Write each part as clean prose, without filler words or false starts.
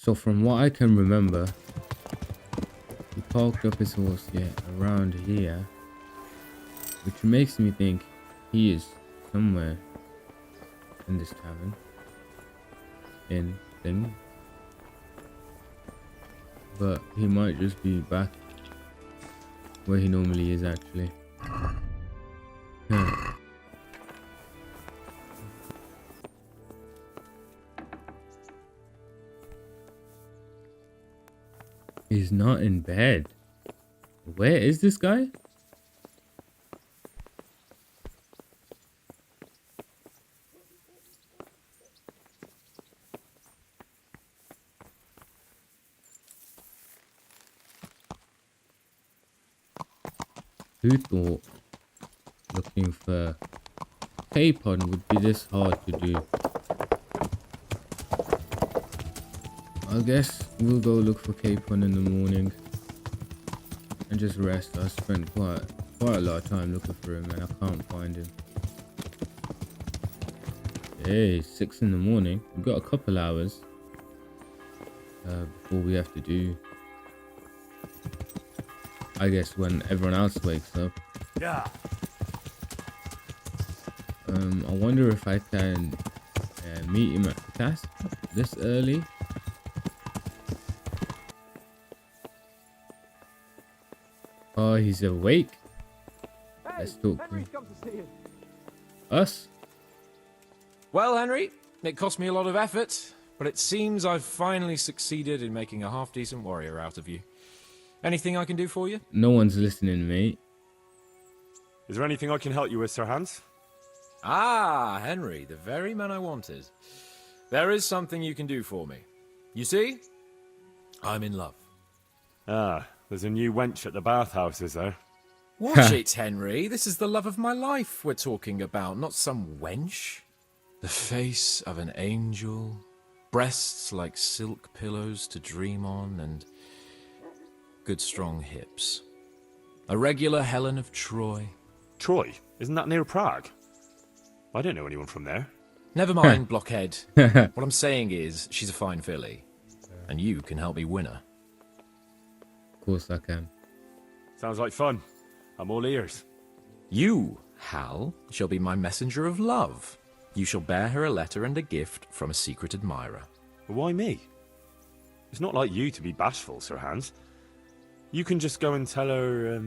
So from what I can remember, he parked up his horse around here, which makes me think he is somewhere in this tavern in thing, but he might just be back where he normally is actually. He's not in bed. Where is this guy? Who thought looking for Capon would be this hard to do? I guess we'll go look for Capon in the morning and just rest. I spent quite a lot of time looking for him and I can't find him. Hey, 6 in the morning. We've got a couple hours before we have to do, I guess, when everyone else wakes up. Yeah. I wonder if I can meet him at the task this early. Oh, he's awake. Hey, Let's talk to Henry's him. come to see you. Us? Well, Henry, it cost me a lot of effort, but it seems I've finally succeeded in making a half-decent warrior out of you. Anything I can do for you? No one's listening, mate. Is there anything I can help you with, Sir Hans? Ah, Henry, the very man I wanted. There is something you can do for me. You see? I'm in love. Ah, there's a new wench at the bathhouse, is there? Watch it, Henry. This is the love of my life we're talking about, not some wench. The face of an angel, breasts like silk pillows to dream on, and good strong hips. A regular Helen of Troy. Troy? Isn't that near Prague? I don't know anyone from there. Never mind, blockhead. What I'm saying is, she's a fine filly, and you can help me win her. Of course I can. Sounds like fun. I'm all ears. You, Hal, shall be my messenger of love. You shall bear her a letter and a gift from a secret admirer. Why me? It's not like you to be bashful, Sir Hans. You can just go and tell her,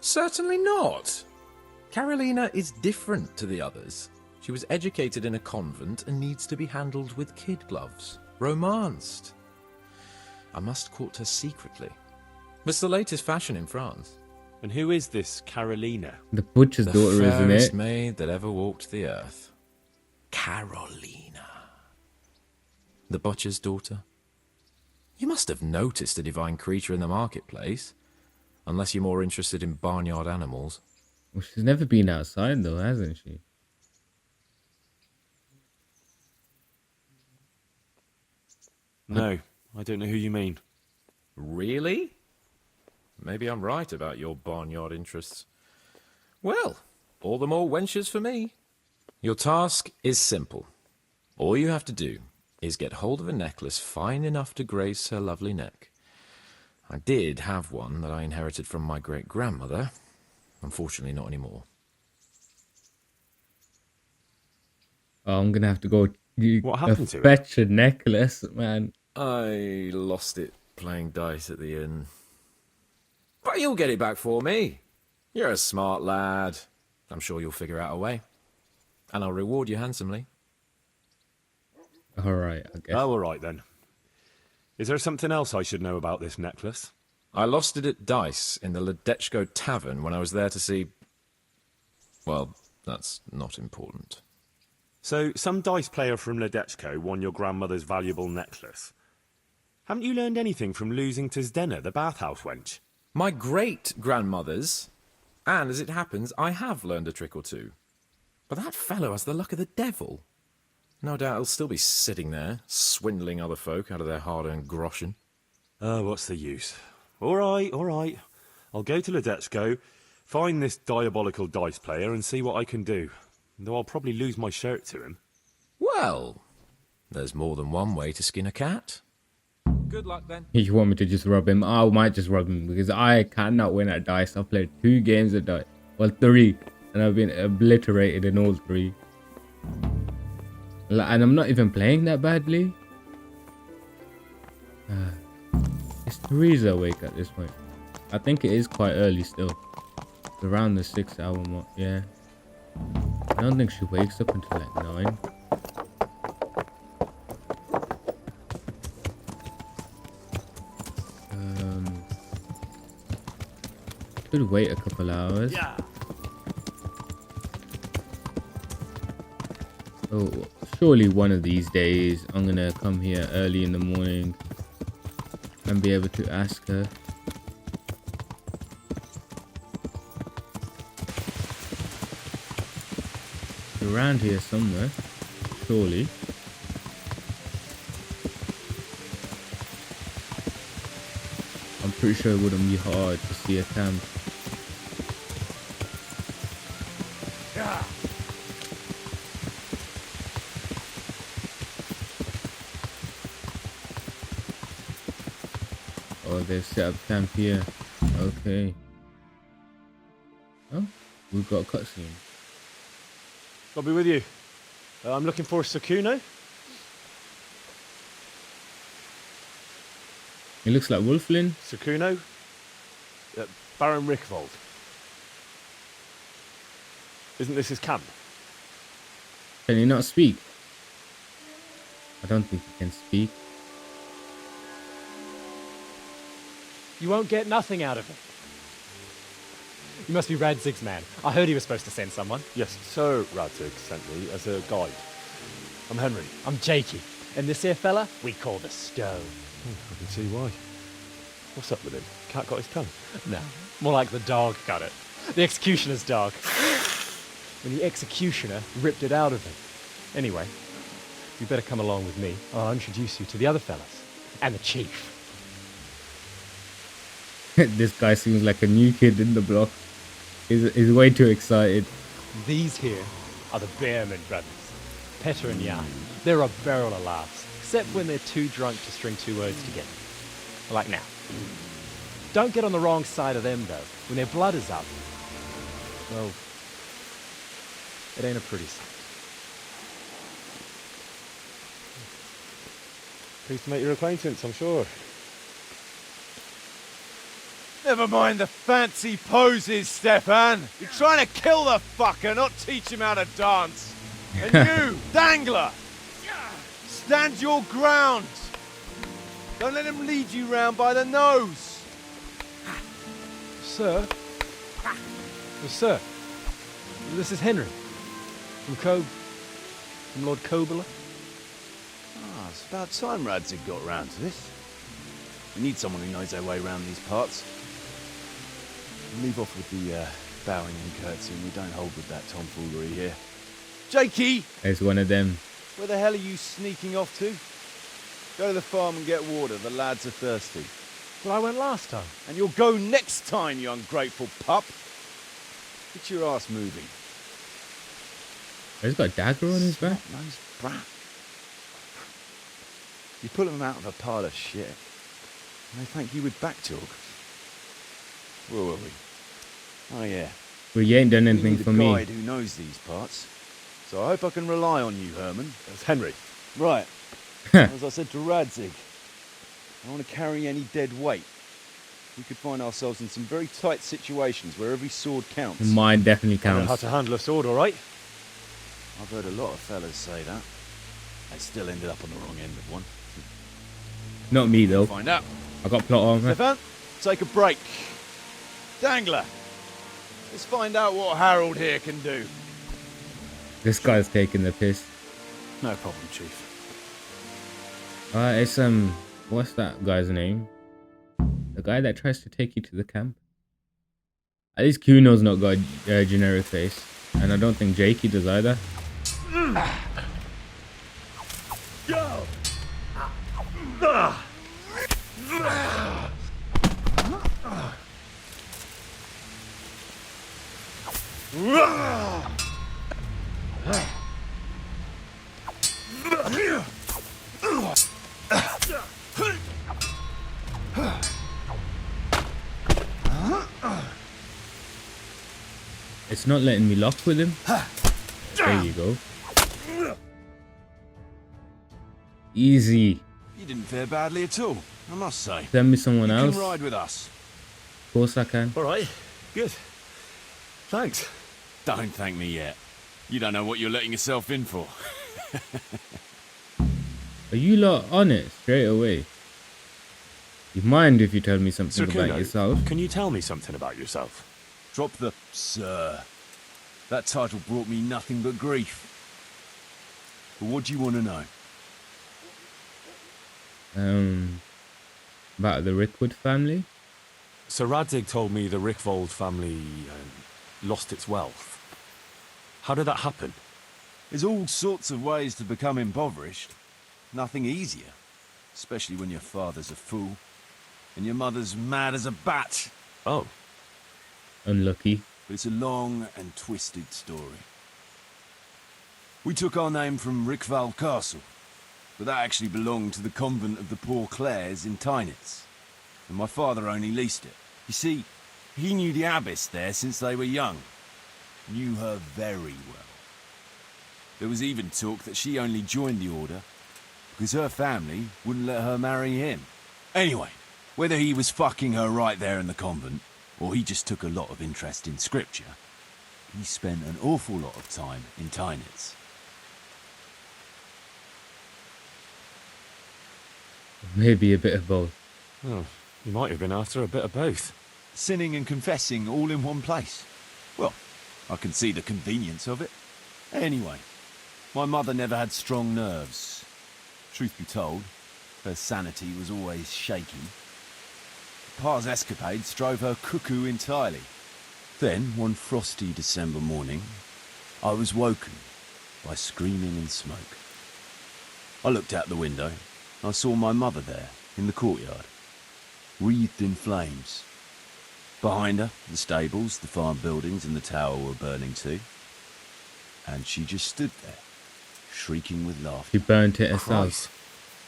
Certainly not. Carolina is different to the others. She was educated in a convent and needs to be handled with kid gloves. Romanced. I must court her secretly. It's the latest fashion in France. And who is this Carolina? The butcher's The daughter, isn't fairest it? maid that ever walked the earth. Carolina. The butcher's daughter. You must have noticed a divine creature in the marketplace. Unless you're more interested in barnyard animals. Well, she's never been outside though, hasn't she? No, I don't know who you mean. Really? Maybe I'm right about your barnyard interests. Well, all the more wenches for me. Your task is simple. All you have to do is get hold of a necklace fine enough to grace her lovely neck. I did have one that I inherited from my great-grandmother. Unfortunately, not anymore. Oh, I'm gonna have to go What happened to it? fetch a necklace, man. I lost it playing dice at the inn. But you'll get it back for me. You're a smart lad. I'm sure you'll figure out a way. And I'll reward you handsomely. Alright, I guess. Oh, all right then. Is there something else I should know about this necklace? I lost it at dice in the Ledechko tavern when I was there to see... Well, that's not important. So, some dice player from Ledechko won your grandmother's valuable necklace. Haven't you learned anything from losing to Zdena, the bathhouse wench? My great-grandmother's, and as it happens, I have learned a trick or two. But that fellow has the luck of the devil. No doubt he'll still be sitting there, swindling other folk out of their hard-earned groschen. Oh, what's the use? All right, all right. I'll go to Ledechko, find this diabolical dice player and see what I can do. Though I'll probably lose my shirt to him. Well, there's more than one way to skin a cat. good luck then. You want me to just rub him? I might just rub him because I cannot win at dice. I've played 2 games of dice. Well, 3. And I've been obliterated in all 3. And I'm not even playing that badly. Is Theresa awake at this point? I think it is quite early still. It's around the 6-hour mark. Yeah. I don't think she wakes up until like 9. Could wait a couple hours. Yeah. Oh, surely one of these days I'm gonna come here early in the morning and be able to ask her. Around here somewhere, surely. I'm pretty sure it wouldn't be hard to see a camp. Oh, they've set up camp here. Okay. Oh, we've got a cutscene. I'll be with you. I'm looking for Sir Kuno. It looks like Wolflin. Sir Kuno? Baron Rickvold. Isn't this his camp? Can he not speak? I don't think he can speak. You won't get nothing out of it. You must be Radzig's man. I heard he was supposed to send someone. Yes, Sir Radzig sent me as a guide. I'm Henry. I'm Jakey. And this here fella, we call the Stone. I can see why. What's up with him? Cat got his tongue? No, more like the dog got it. The executioner's dog. When the executioner ripped it out of him. Anyway, you better come along with me. I'll introduce you to the other fellas. And the chief. This guy seems like a new kid in the block. He's way too excited. These here are the Bearman brothers. Petter and Jan. They're a barrel of laughs. Except when they're too drunk to string 2 words together. Like now. Don't get on the wrong side of them, though. When their blood is up, well, it ain't a pretty sight. Pleased to make your acquaintance, I'm sure. Never mind the fancy poses, Stefan. You're trying to kill the fucker, not teach him how to dance. And you, Dangler, stand your ground. Don't let him lead you round by the nose. Sir? Oh, sir. This is Henry. From Lord Kobler. Ah, it's about time Radzig got round to this. We need someone who knows their way around these parts. Leave off with the bowing and curtsying. We don't hold with that tomfoolery here. Jakey! There's one of them. Where the hell are you sneaking off to? Go to the farm and get water. The lads are thirsty. Well, I went last time. And you'll go next time, you ungrateful pup. Get your ass moving. He's got a dagger on his back. Nice brat. You pull him out of a pile of shit. And they thank you with back talk. Where were we? Oh yeah. Well, you ain't done anything you need for a me. guide who knows these parts. So I hope I can rely on you, Herman. It's Henry. Right. As I said to Radzig, I don't want to carry any dead weight. We could find ourselves in some very tight situations where every sword counts. Mine definitely I know how counts. to handle a sword, all right? I've heard a lot of fellas say that. They still ended up on the wrong end of one. Not me though. Find out. I got plot armor. Stefan, take a break. Dangler, let's find out what Harold here can do. This guy's taking the piss. No problem, Chief. It's what's that guy's name? The guy that tries to take you to the camp. At least Kuno's not got a generic face, and I don't think Jakey does either. It's not letting me lock with him. There you go. Easy. You didn't fare badly at all, I must say. Send me someone You else. can ride with us. Of course I can. All right, good. Thanks. Don't thank me yet. You don't know what you're letting yourself in for. Are you lot on it straight away? You mind if you tell me something Sir about Kuno, yourself? can you tell me something about yourself? Drop the sir. That title brought me nothing but grief. But what do you want to know? About the Rickwood family? Sir Radzig told me the Rickvold family lost its wealth. How did that happen? There's all sorts of ways to become impoverished. Nothing easier. Especially when your father's a fool. And your mother's mad as a bat. Oh, Unlucky. But it's a long and twisted story. We took our name from Rickval Castle. But that actually belonged to the convent of the Poor Clares in Tynitz. And my father only leased it. You see, he knew the abbess there since they were young. Knew her very well. There was even talk that she only joined the order because her family wouldn't let her marry him. Anyway, whether he was fucking her right there in the convent, or he just took a lot of interest in scripture, he spent an awful lot of time in Tynitz. Maybe a bit of both. oh, you might have been after a bit of both. Sinning and confessing all in one place. Well, I can see the convenience of it. Anyway, my mother never had strong nerves. Truth be told, her sanity was always shaky. Pa's escapades drove her cuckoo entirely. Then, one frosty December morning, I was woken by screaming and smoke. I looked out the window. I saw my mother there, in the courtyard, wreathed in flames. Behind her, the stables, the farm buildings and the tower were burning too. And she just stood there, shrieking with laughter. She burnt it herself. Christ.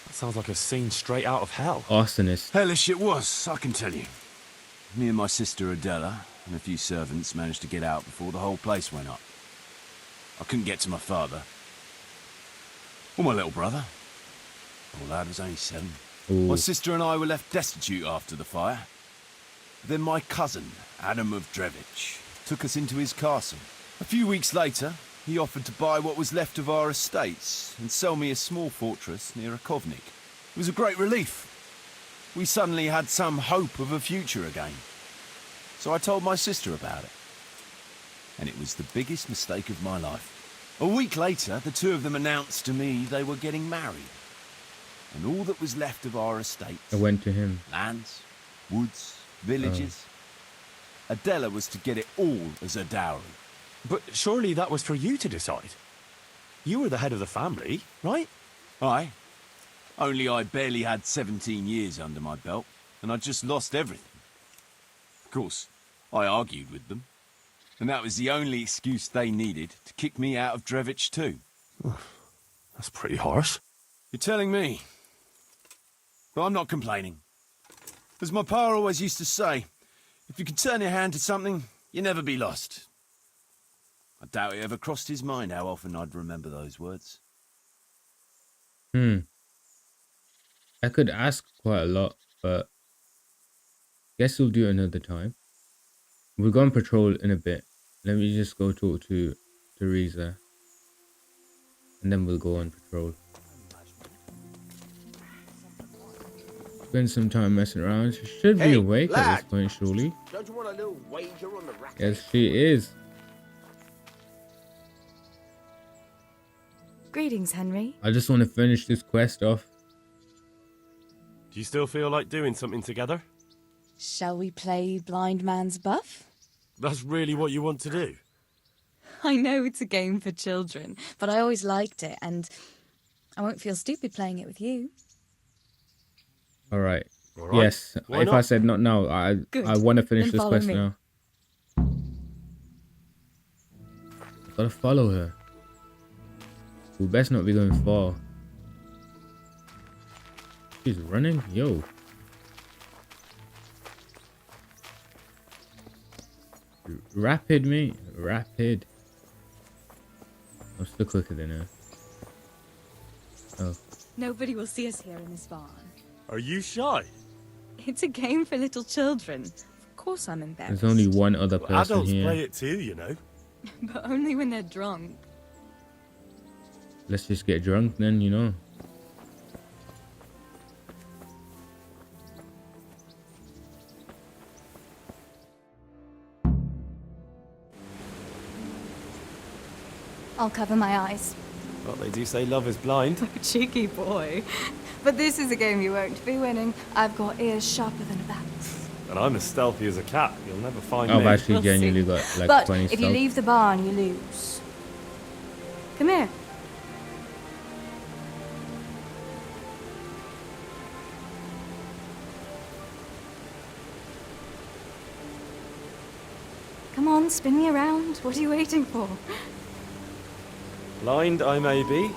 That sounds like a scene straight out of hell. Arsonist. Hellish it was, I can tell you. Me and my sister Adela and a few servants managed to get out before the whole place went up. I couldn't get to my father. Or my little brother. Poor lad was only 7. Ooh. My sister and I were left destitute after the fire. Then my cousin, Adam of Drevich, took us into his castle. A few weeks later, he offered to buy what was left of our estates and sell me a small fortress near a Kovnik. It was a great relief. We suddenly had some hope of a future again. So I told my sister about it. And it was the biggest mistake of my life. A week later, the two of them announced to me they were getting married. And all that was left of our estates, I went to him. lands, woods, villages, Adela was to get it all as a dowry. But surely that was for you to decide. You were the head of the family, right? Aye. Only I barely had 17 years under my belt, and I'd just lost everything. Of course, I argued with them, and that was the only excuse they needed to kick me out of Drevich too. That's pretty harsh. You're telling me. But I'm not complaining. As my pa always used to say, if you can turn your hand to something, you'll never be lost. I doubt it ever crossed his mind how often I'd remember those words. I could ask quite a lot, but guess we'll do it another time. We'll go on patrol in a bit. Let me just go talk to Theresa. And then we'll go on patrol. Spend some time messing around. She should be awake at this point, surely. Don't you want a little wager on the racket? Yes, she is. Greetings, Henry. I just want to finish this quest off. Do you still feel like doing something together? Shall we play Blind Man's Buff? That's really what you want to do? I know it's a game for children, but I always liked it, and I won't feel stupid playing it with you. All right. All right. Yes. Why If not? I said not now, I Good. want to finish Then this follow quest me. now. I gotta follow her. We best not be going far. She's running? Yo. Rapid, mate. Rapid. I'm still quicker than her. Oh. Nobody will see us here in this barn. Are you shy? It's a game for little children. Of course I'm embarrassed. There's only one other Well, person adults here. play it too, you know. But only when they're drunk. Let's just get drunk then, you know. I'll cover my eyes. Well, they do say love is blind. Cheeky boy. But this is a game you won't be winning. I've got ears sharper than a bat. And I'm as stealthy as a cat. You'll never find I've me. actually We'll genuinely see. got like But 20 if you stealth. leave the barn, you lose. Come here. Come on, spin me around. What are you waiting for? Blind I may be,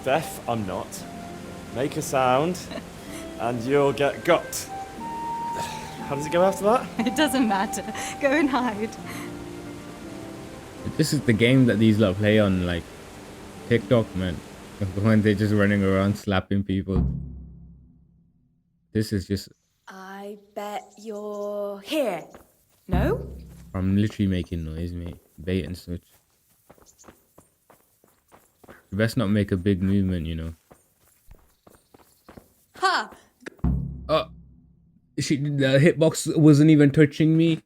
deaf I'm not. Make a sound, and you'll get got. How does it go after that? It doesn't matter. Go and hide. This is the game that these lot play on like TikTok, man. When they're just running around slapping people. This is just, I bet you're here. No? I'm literally making noise, mate. Bait and switch. You best not make a big movement, you know. Ha! Oh, the hitbox wasn't even touching me.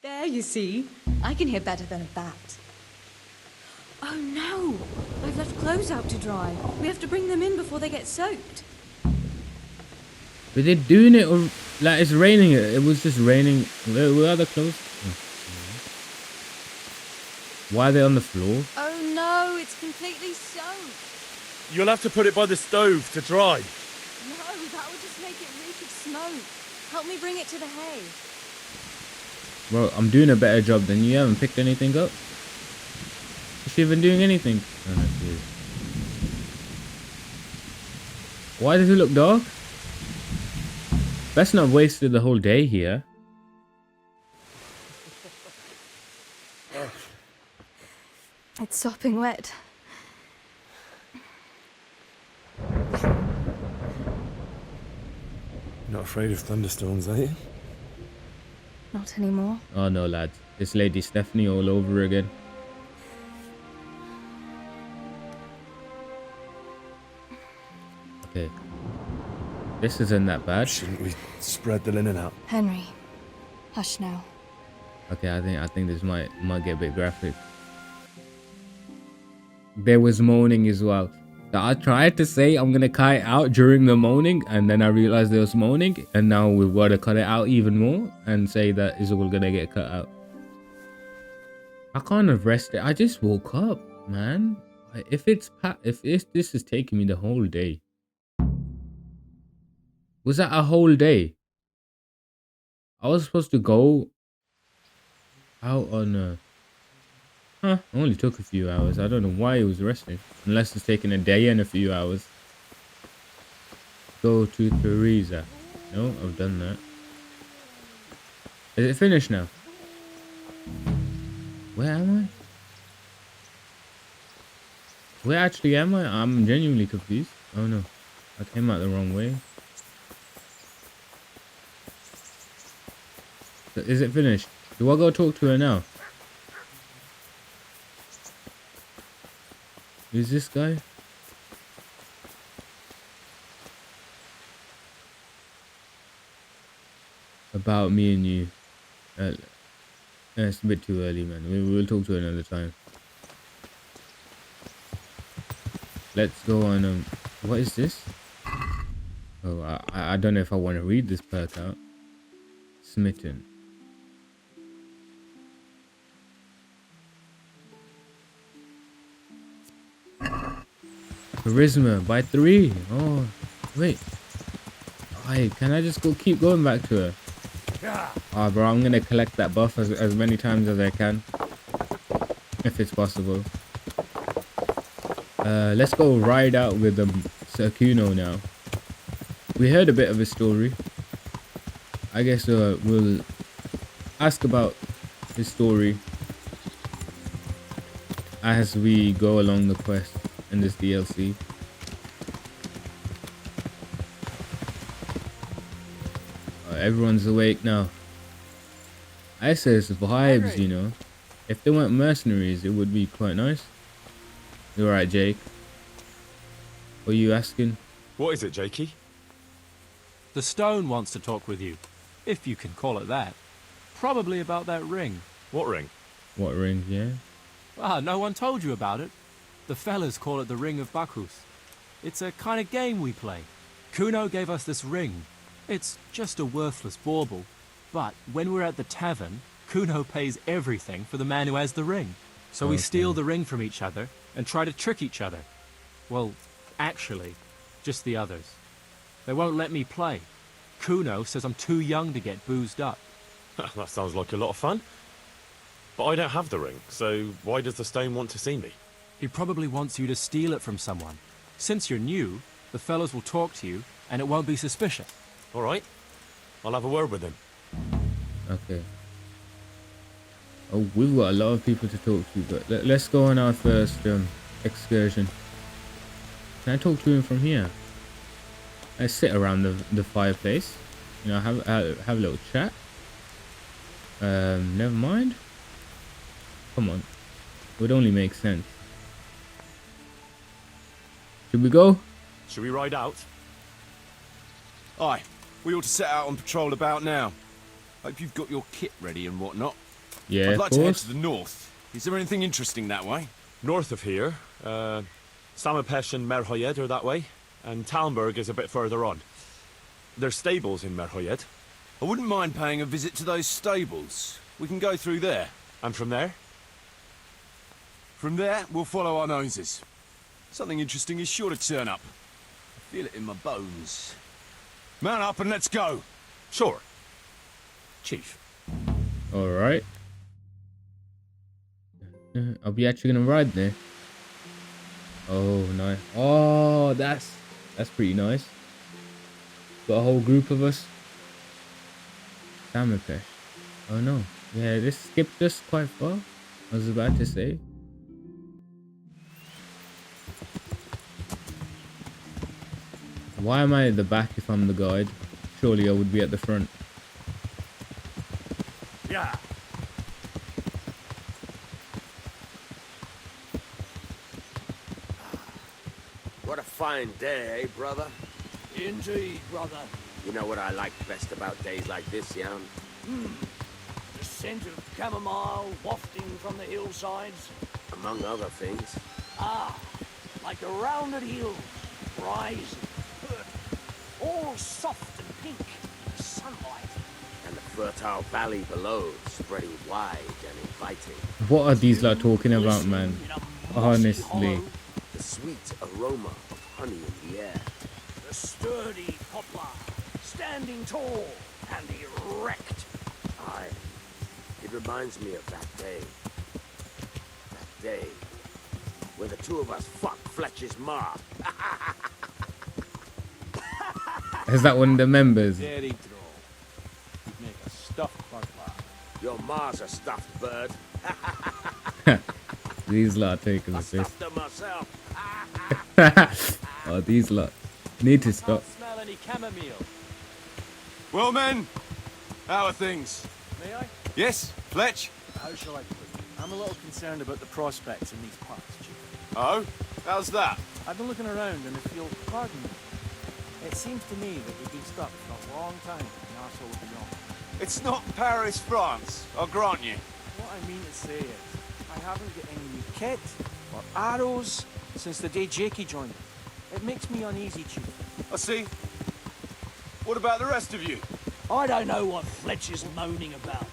There, you see. I can hear better than a bat. Oh no! I've left clothes out to dry. We have to bring them in before they get soaked. But they're doing it, or like it's raining. It was just raining. Where are the clothes? Why are they on the floor? Oh no, it's completely soaked. You'll have to put it by the stove to dry. No, that would just make it reek of smoke. Help me bring it to the hay. Bro, I'm doing a better job than you. Haven't picked anything up. Is she even doing anything? Oh, no, she is. Why does it look dark? Best not have wasted the whole day here. It's sopping wet. Not afraid of thunderstorms, are you? Not anymore. Oh no, lads. This lady Stephanie all over again. Okay. This isn't that bad. Shouldn't we spread the linen out? Henry, hush now. Okay, I think this might get a bit graphic. There was moaning as well. So I tried to say I'm gonna cut it out during the moaning, and then I realized there was moaning, and now we've got to cut it out even more and say that is all gonna get cut out. I can't have rested. I just woke up, man. If this is taking me the whole day, was that a whole day? I was supposed to go out on only took a few hours. I don't know why it was resting. Unless it's taking a day and a few hours. Go to Theresa. No, I've done that. Is it finished now? Where am I? Where actually am I? I'm genuinely confused. Oh no. I came out the wrong way. So is it finished? Do I go talk to her now? Who's this guy? About me and you. It's a bit too early, man. We'll talk to her another time. Let's go on. What is this? Oh, I don't know if I want to read this perk out. Smitten. Charisma by 3. Oh, wait. Hey, can I just keep going back to her? Oh, bro, I'm gonna collect that buff as many times as I can, if it's possible. Let's go ride out with Sir Kuno now. We heard a bit of his story. I guess we'll ask about his story as we go along the quest in this DLC. Everyone's awake now. I say it's vibes, you know. If they weren't mercenaries, it would be quite nice. You're right, Jake. What are you asking? What is it, Jakey? The stone wants to talk with you, if you can call it that. Probably about that ring. What ring? What ring, yeah? Ah, no one told you about it. The fellas call it the Ring of Bacchus. It's a kind of game we play. Kuno gave us this ring. It's just a worthless bauble. But when we're at the tavern, Kuno pays everything for the man who has the ring. So we steal the ring from each other and try to trick each other. Well, actually, just the others. They won't let me play. Kuno says I'm too young to get boozed up. That sounds like a lot of fun. But I don't have the ring, so why does the stone want to see me? He probably wants you to steal it from someone. Since you're new, the fellows will talk to you and it won't be suspicious. All right. I'll have a word with him. Okay. Oh, we've got a lot of people to talk to, but let's go on our first excursion. Can I talk to him from here? I sit around the fireplace, you know, have a little chat. Never mind. Come on, it would only make sense. Should we go? Should we ride out? Aye, we ought to set out on patrol about now. Hope you've got your kit ready and whatnot. Yeah, I'd like of to head course. to the north. Is there anything interesting that way? North of here, Samapesh and Merhoyed are that way, and Talmberg is a bit further on. There's stables in Merhoyed. I wouldn't mind paying a visit to those stables. We can go through there. And from there? From there, we'll follow our noses. Something interesting is sure to turn up. I feel it in my bones. Mount up and let's go. Sure. Chief. All right. Are we actually gonna ride there? Oh, nice. Oh, that's pretty nice. Got a whole group of us. Samapesh. Oh no. Yeah, this skipped us quite far. I was about to say. Why am I at the back if I'm the guide? Surely I would be at the front. Yeah. What a fine day, eh, brother? Indeed, brother. You know what I like best about days like this, Jan? The scent of chamomile wafting from the hillsides. Among other things. Ah, like the rounded hills, rising, all soft and pink, sunlight. And the fertile valley below, spreading wide and inviting. What are these lot talking about, man? In a mossy Honestly. hollow, The sweet aroma of honey in the air. the sturdy poplar, standing tall and erect. Aye. It reminds me of that day. That day when the two of us fucked Fletcher's ma. Is that one of the members? Very droll. You'd make a stuffed butler. Your ma's a stuffed bird. These lot are taking I the piss. stuffed her myself. Oh, these lot need to stop. Can't smell any chamomile. Well, men, how are things? May I? Yes, Fletch? How shall I put it? I'm a little concerned about the prospects in these parts, Chief. Oh, how's that? I've been looking around and I feel, pardon me, it seems to me that we've been stuck for a long time in the arsehole of beyond. It's not Paris, France, I'll grant you. What I mean to say is, I haven't got any new kit or arrows since the day Jakey joined us. It makes me uneasy, Chief. I see. What about the rest of you? I don't know what Fletcher's moaning about.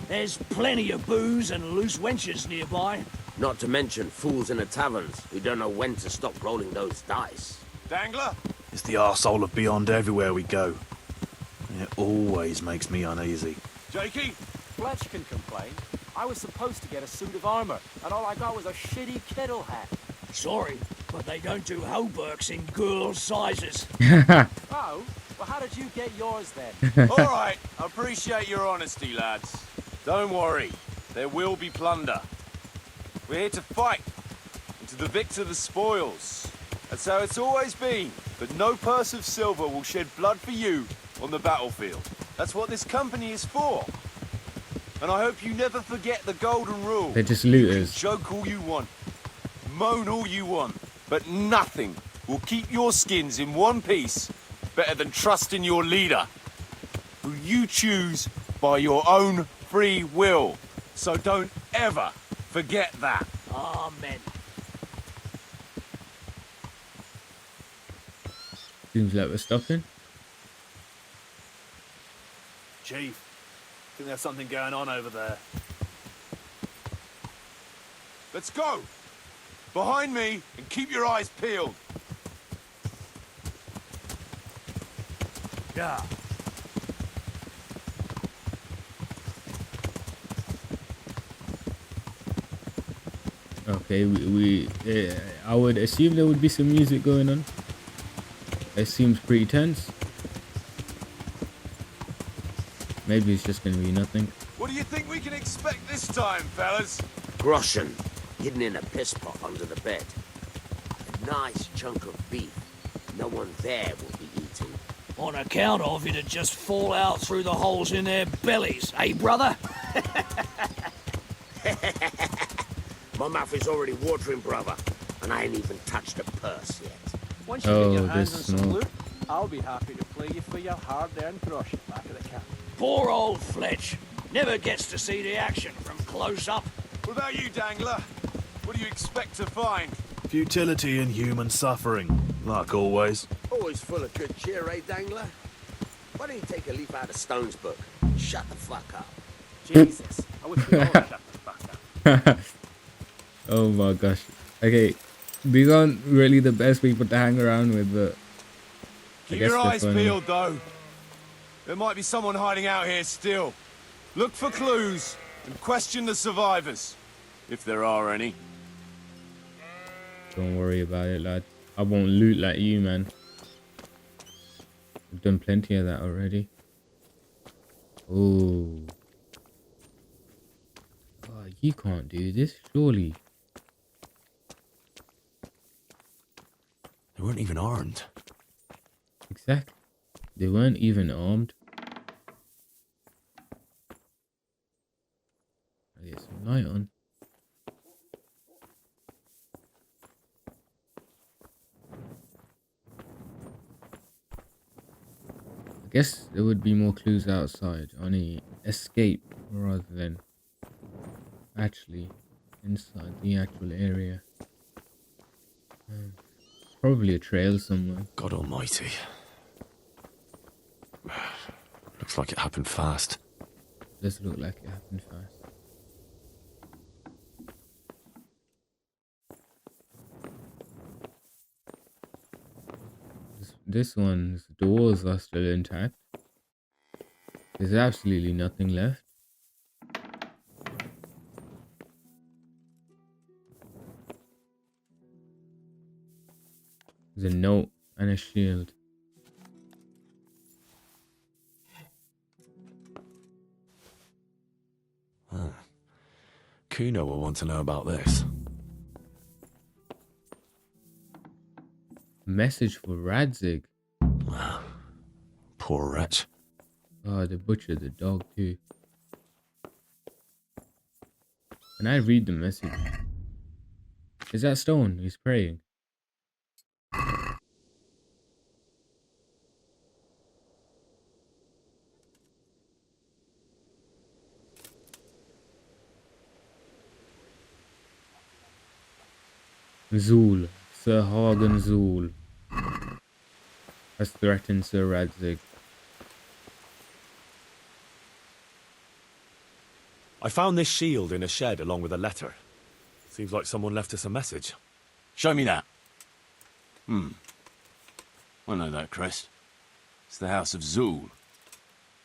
There's plenty of booze and loose wenches nearby. Not to mention fools in the taverns who don't know when to stop rolling those dice. Dangler? It's the arsehole of beyond everywhere we go. And it always makes me uneasy. Jakey? Fletch can complain. I was supposed to get a suit of armor, and all I got was a shitty kettle hat. Sorry, but they don't do hauberks in girls' sizes. Oh, well, how did you get yours then? All right, I appreciate your honesty, lads. Don't worry. there will be plunder. We're here to fight, and to the victor the spoils. That's how it's always been. But no purse of silver will shed blood for you on the battlefield. That's what this company is for. And I hope you never forget the golden rule. They're just looters. You can joke all you want, moan all you want, but nothing will keep your skins in one piece better than trusting your leader, who you choose by your own free will. So don't ever forget that. Amen. Seems like we're stopping. Chief, think there's something going on over there. Let's go! Behind me, and keep your eyes peeled. Yeah. Okay, I would assume there would be some music going on. It seems pretty tense. Maybe it's just gonna be nothing. What do you think we can expect this time, fellas? Groschen, hidden in a piss pot under the bed. A nice chunk of beef. No one there will be eating. On account of it'd just fall out through the holes in their bellies, eh, brother? My mouth is already watering, brother, and I ain't even touched a purse yet. Once you get your hands this on some smoke. loot, I'll be happy to play you for your hard-earned groschen back at the camp. Poor old Fletch. Never gets to see the action from close up. What about you, Dangler? What do you expect to find? Futility and human suffering, like always. Always full of good cheer, eh, Dangler? Why don't you take a leaf out of Stone's book? Shut the fuck up. Jesus, I wish we all shut the fuck up. Oh my gosh. Okay, these aren't really the best people to hang around with, but Keep I guess your they're eyes funny. peeled, though. There might be someone hiding out here still. Look for clues and question the survivors, if there are any. Don't worry about it, lad. I won't loot like you, man. I've done plenty of that already. Oh. Oh, you can't do this, surely. They weren't even armed. Exactly. They weren't even armed. I'll get some light on. I guess there would be more clues outside on a escape rather than actually inside the actual area. Probably a trail somewhere. God almighty. Looks like it happened fast. Does look like it happened fast. This one's doors are still intact. There's absolutely nothing left. There's a note and a shield. Kuno will want to know about this. Message for Radzig. Poor wretch. Oh, they butchered the dog too. Can I read the message? Is that Stone? He's praying. Zool, Sir Hagen Zool has threatened Sir Radzig. I found this shield in a shed along with a letter. Seems like someone left us a message. Show me that. I know that crest. It's the House of Zool.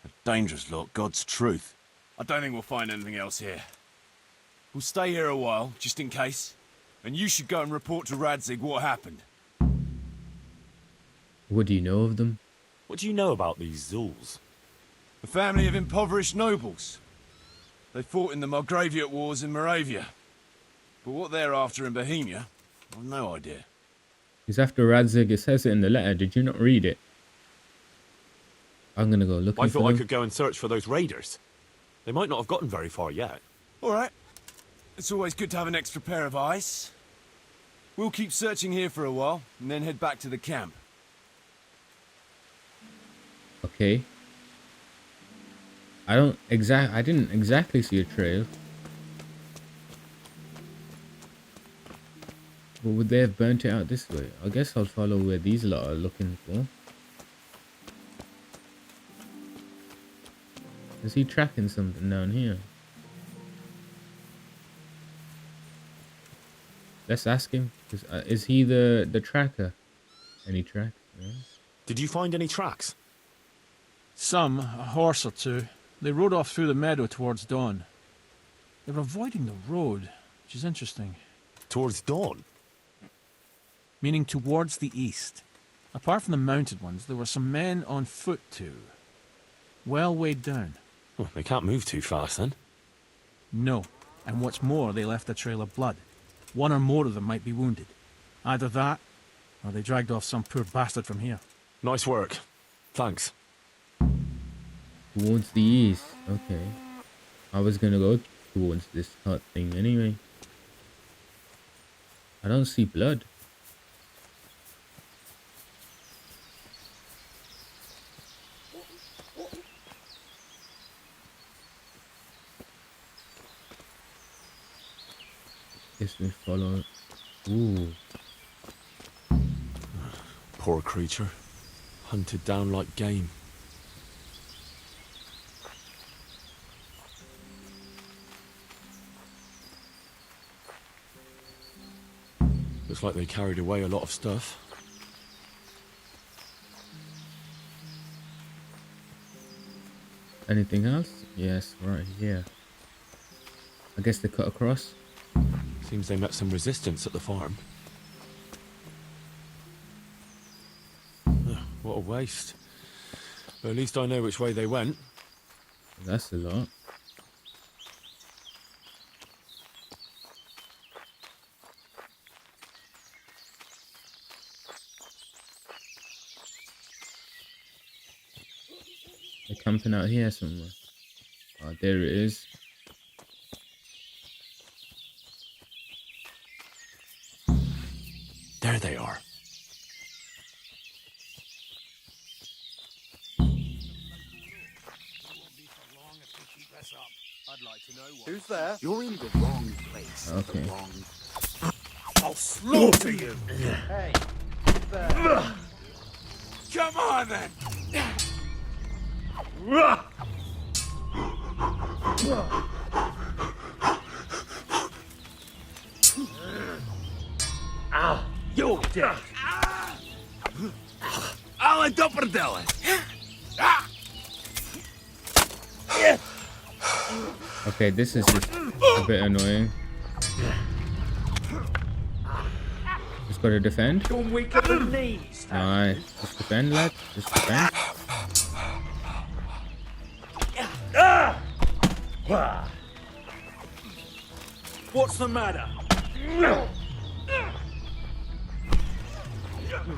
A dangerous lot, God's truth. I don't think we'll find anything else here. We'll stay here a while, just in case. And you should go and report to Radzig what happened. What do you know of them? What do you know about these Zools? A family of impoverished nobles. They fought in the Margraviate Wars in Moravia. But what they're after in Bohemia, I've no idea. He's after Radzig. It says it in the letter. Did you not read it? I'm gonna go look. I thought I them. could go and search for those raiders. They might not have gotten very far yet. All right. It's always good to have an extra pair of eyes. We'll keep searching here for a while, and then head back to the camp. Okay. I didn't exactly see a trail. But would they have burnt it out this way? I guess I'll follow where these lot are looking for. Is he tracking something down here? Let's ask him. Is he the tracker? Any track? Yeah. Did you find any tracks? Some, a horse or two. They rode off through the meadow towards dawn. They were avoiding the road, which is interesting. Towards dawn? Meaning towards the east. Apart from the mounted ones, there were some men on foot too. Well weighed down. Well, they can't move too fast then. No. And what's more, they left a trail of blood. One or more of them might be wounded. Either that, or they dragged off some poor bastard from here. Nice work. Thanks. Towards the east. Okay. I was gonna go towards this hut thing anyway. I don't see blood. Guess we follow. Ooh. Poor creature. Hunted down like game. Looks like they carried away a lot of stuff. Anything else? Yes, right here. I guess they cut across. Seems they met some resistance at the farm. What a waste. But at least I know which way they went. That's a lot. They're camping out here somewhere. Oh, there it is. There they are. Who's there? You're in the wrong place. Okay. The wrong... I'll slaughter you! Hey, who's there? Come on then! Ow! You're dead! Alle dopperdellen! Okay, this is just a bit annoying. Just gotta defend. Don't weak at the knees. Nice. Just defend, lad. Just defend. What's the matter? You're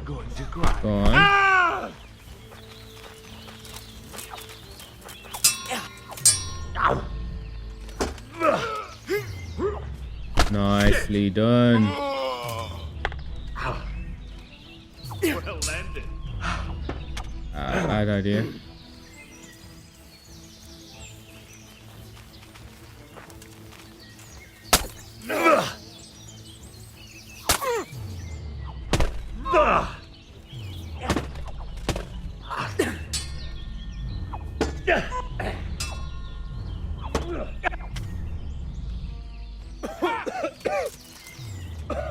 going to cry. Go on. Nicely done. Well landed. Bad idea.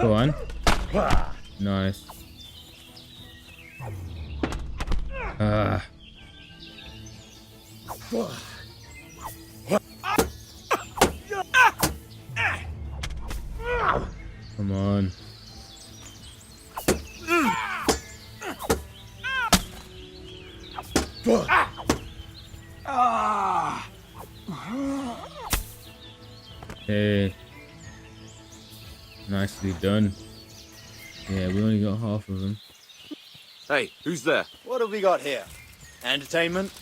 Go on. Nice. Come on. Okay. Nicely done. Yeah, we only got half of them. Hey, who's there? What have we got here? Entertainment?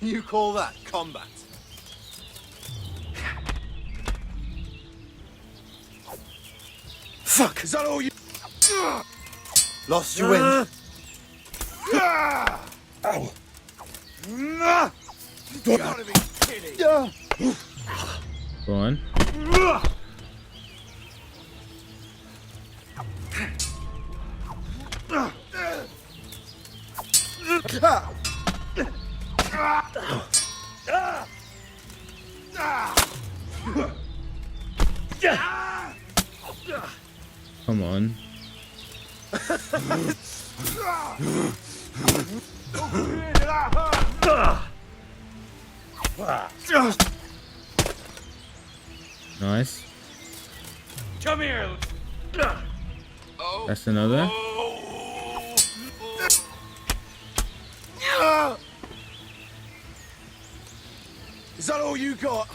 You call that combat? Fuck! Is that all you... Lost your wind? Ow! You gotta be kidding! Go on. Come on. Nice. Come here. That's another. Is that all you got?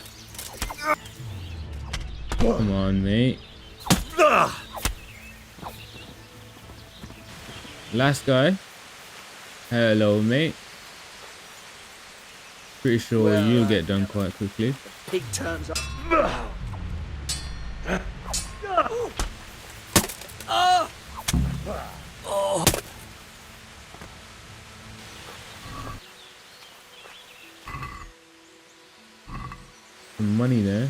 Come on, mate. Last guy. Hello, mate. Pretty sure you'll get done quite quickly. Pig turns up. Some money there.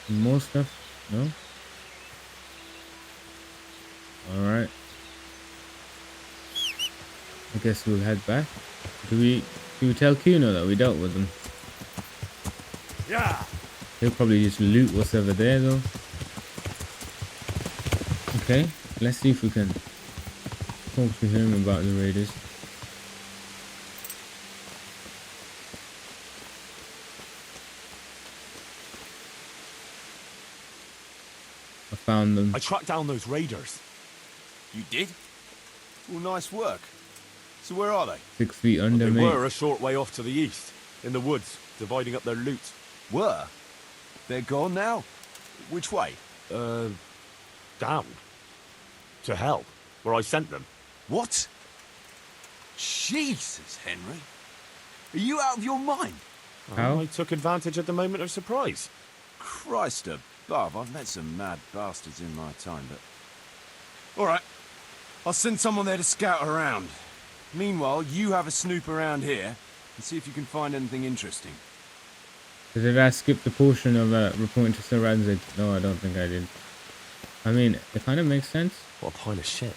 More stuff? No? Alright. I guess we'll head back. Do we tell Kuno that we dealt with them? Yeah. He'll probably just loot what's over there though. Okay, let's see if we can talk to him about the raiders. I found them. I tracked down those raiders. You did? Well, nice work. So where are they? 6 feet under, They mate. were a short way off to the east, in the woods, dividing up their loot. Were? They're gone now? Which way? Down. To hell, where I sent them. What? Jesus, Henry. Are you out of your mind? How? I took advantage of the moment of surprise. Christ above, I've met some mad bastards in my time, but... All right, I'll send someone there to scout around. Meanwhile, you have a snoop around here and see if you can find anything interesting. Did I skip the portion of reporting to Sir Radzig? No, I don't think I did. I mean, it kind of makes sense. What a pile of shit.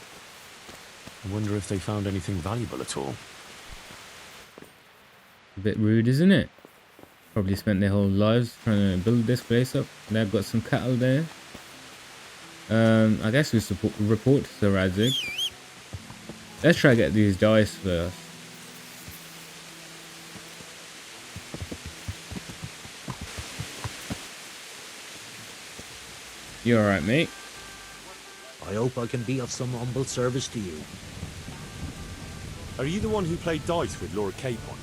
I wonder if they found anything valuable at all. A bit rude, isn't it? Probably spent their whole lives trying to build this place up. They've got some cattle there. I guess we report to Sir Radzig. Let's try to get these dice first. You alright, mate? I hope I can be of some humble service to you. Are you the one who played dice with Lord Capon?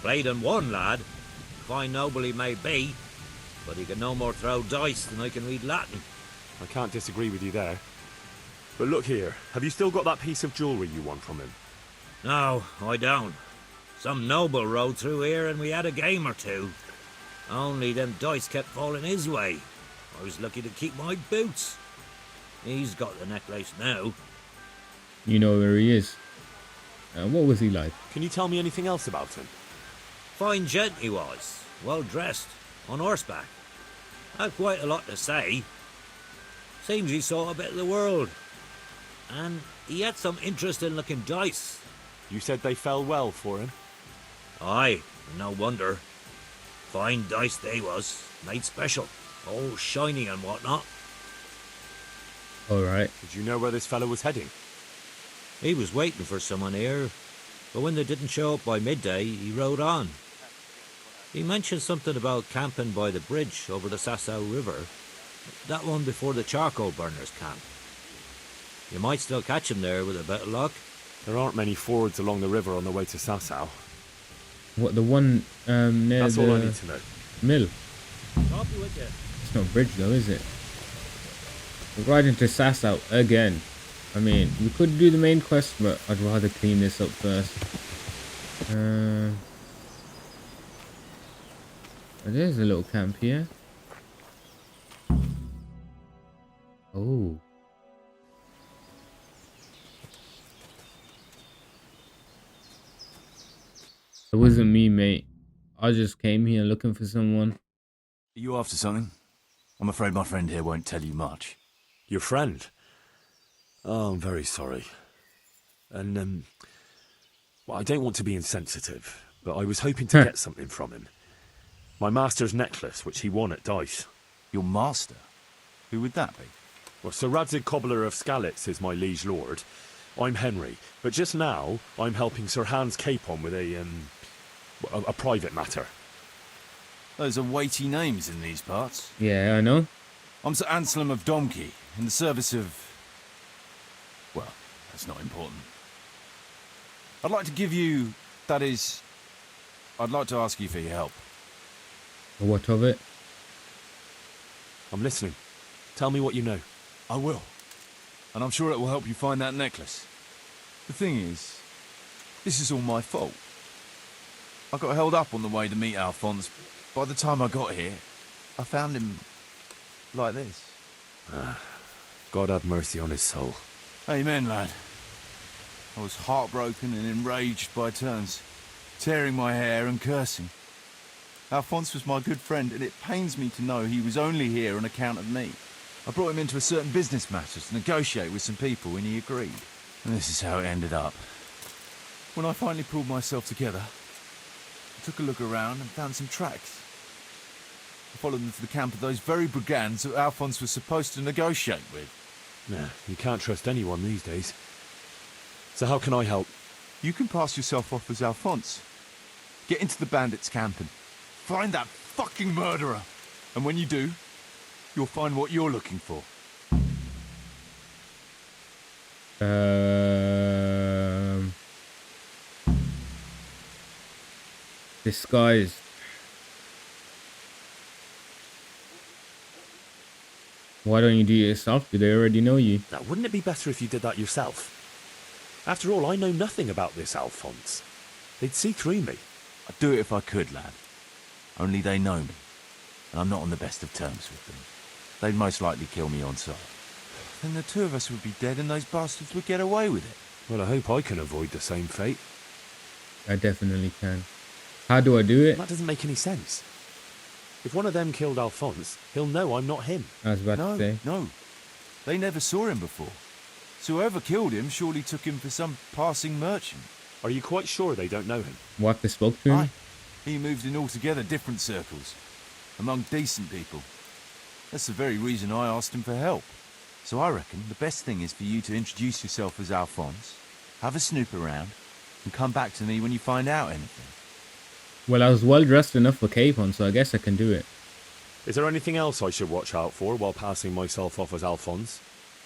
Played and won, lad. Fine noble he may be, but he can no more throw dice than I can read Latin. I can't disagree with you there. But look here, have you still got that piece of jewellery you won from him? No, I don't. Some noble rode through here and we had a game or two. Only them dice kept falling his way. I was lucky to keep my boots. He's got the necklace now. You know where he is. What was he like? Can you tell me anything else about him? Fine gent he was, well dressed, on horseback. Had quite a lot to say. Seems he saw a bit of the world. And he had some interesting looking dice. You said they fell well for him? Aye, no wonder. Fine dice they was, made special, all shiny and whatnot. Alright. Did you know where this fellow was heading? He was waiting for someone here, but when they didn't show up by midday, he rode on. He mentioned something about camping by the bridge over the Sasau River, that one before the charcoal burners camp. You might still catch him there with a bit of luck. There aren't many fords along the river on the way to Sasau. What, the one near That's all I need to know. mill? I'll be with you. It's not a bridge though, is it? We're right into Sasau again. I mean, we could do the main quest, but I'd rather clean this up first. There's a little camp here. Oh. It wasn't me, mate. I just came here looking for someone. Are you after something? I'm afraid my friend here won't tell you much. Your friend? Oh, I'm very sorry. And, well, I don't want to be insensitive, but I was hoping to get something from him. My master's necklace, which he won at dice. Your master? Who would that be? Well, Sir Radzig, cobbler of Skalitz, is my liege lord. I'm Henry, but just now I'm helping Sir Hans Capon with a private matter. Those are weighty names in these parts. Yeah, I know. I'm Sir Anselm of Domkey, in the service of... well, that's not important. I'd like to give you... that is... I'd like to ask you for your help. What of it? I'm listening. Tell me what you know. I will. And I'm sure it will help you find that necklace. The thing is, this is all my fault. I got held up on the way to meet Alphonse. By the time I got here, I found him like this. God have mercy on his soul. Amen, lad. I was heartbroken and enraged by turns, tearing my hair and cursing. Alphonse was my good friend, and it pains me to know he was only here on account of me. I brought him into a certain business matter to negotiate with some people, and he agreed. And this is how it ended up. When I finally pulled myself together, I took a look around and found some tracks. I followed them to the camp of those very brigands that Alphonse was supposed to negotiate with. Nah, you can't trust anyone these days. So how can I help? You can pass yourself off as Alphonse. Get into the bandits' camp and find that fucking murderer. And when you do, you'll find what you're looking for. Disguised. Why don't you do it yourself? Do they already know you? Now, wouldn't it be better if you did that yourself? After all, I know nothing about this Alphonse. They'd see through me. I'd do it if I could, lad. Only they know me, and I'm not on the best of terms with them. They'd most likely kill me on sight. Then the two of us would be dead and those bastards would get away with it. Well, I hope I can avoid the same fate. I definitely can. How do I do it? That doesn't make any sense. If one of them killed Alphonse, he'll know I'm not him. I was about to say. No. They never saw him before. So whoever killed him surely took him for some passing merchant. Are you quite sure they don't know him? What, they spoke to him? Aye. He moved in altogether different circles, among decent people. That's the very reason I asked him for help. So I reckon the best thing is for you to introduce yourself as Alphonse, have a snoop around, and come back to me when you find out anything. Well, I was well dressed enough for Capon, so I guess I can do it. Is there anything else I should watch out for while passing myself off as Alphonse?